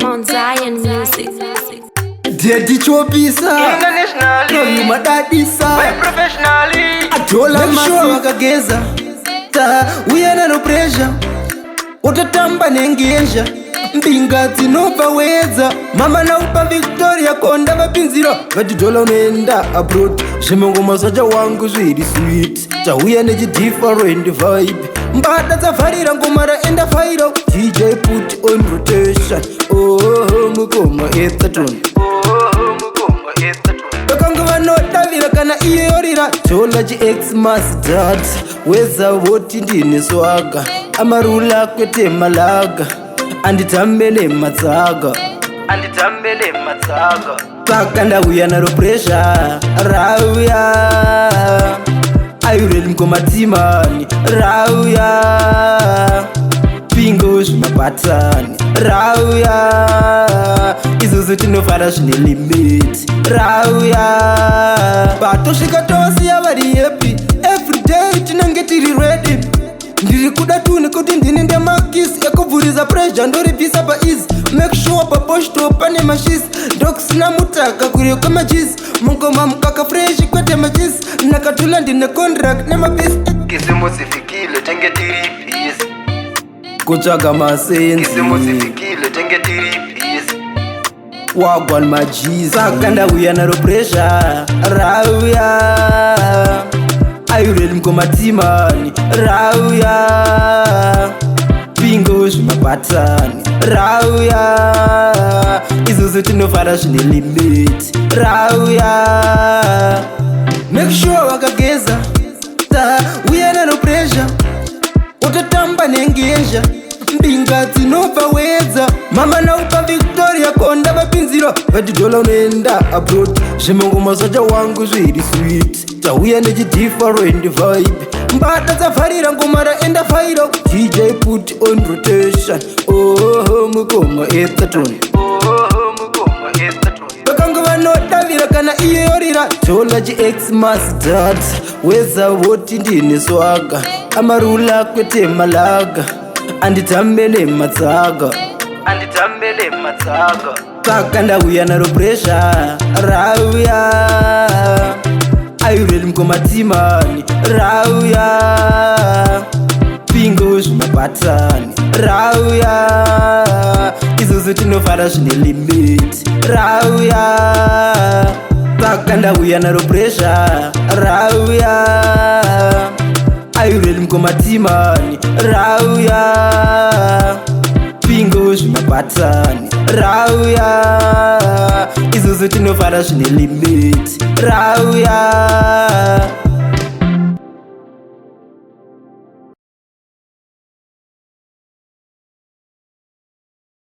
Mount Zion Music. Daddy Chopisa Internationally, Madadisa my professionally. Atola masho wakageza Uyana no pressure Utatamba nengesha Mbinga zinova weza Mama na upa Victoria konda vapinziro Vatidola unenda abroad Shemongo masaja wangu zwiri sweet Tahuya neji different vibe Mbada zafarira ngomara enda fairo DJ put on rotation Oh mukoma ethaton Bakangu vanotavira kana iye yorira Chola GX Mustard Weza voti ndine swaga Amarula kwete malaga Anditambele matsaga Paka ndauya naro pressure Rauya Ayureli mkomatimani Rauya Pingo zvimabatani Rauya Izuzu tinofara zvine limit Rauya Batosvika tosiya vari happy Everyday tinenge tiri ready Ndiri kuda tu nekuti ndine ndemakisi Ekubvuriza pressure ndoribvisa paeasy Make sure paposhto pane mashisi Ndokusina mutaka kuri kwemachisi Mungoma mukaka fresh kwete machisi Nakatula ndine contract nemapisi Kisimusifikile tenge tiri peace. Kutsvaga masenzi Kisimusifikile tenge tiri peace. Wagwan majizi Saka ndauya naro pressure Rauya Ayureli mkomatimani Rauya Pingo zvimabatani Rauya Izuzu tinofara zvine limit Rauya Make sure wakageza Uya naro pressure Utatamba nengesha Mbinga dzinobva weza Mama na upa Victoria konda vapinziro Vatidola unenda abroad Shemongo masaja wangu zviri sweet Tahuya nechi different vibe Mbada zafarira ngomara enda fairo DJ put on rotation Oh mukoma ethaton Bakangu vanotavira kana iye yorira Chola GX Mustard Weza voti ndine swaga Amarula kwete malaga Anditambele matsaga Saka ndauya naro pressure Rauya Ayureli mkomatimani Rauya Pingo zvimabatani Rauya Izuzu tinofara zvine limit Rauya Saka ndauya naro pressure Rauya Ayureli mkomatimani Rauya Pingo zvimabatani Rauya Izuzu tinofara zvine limit Rauya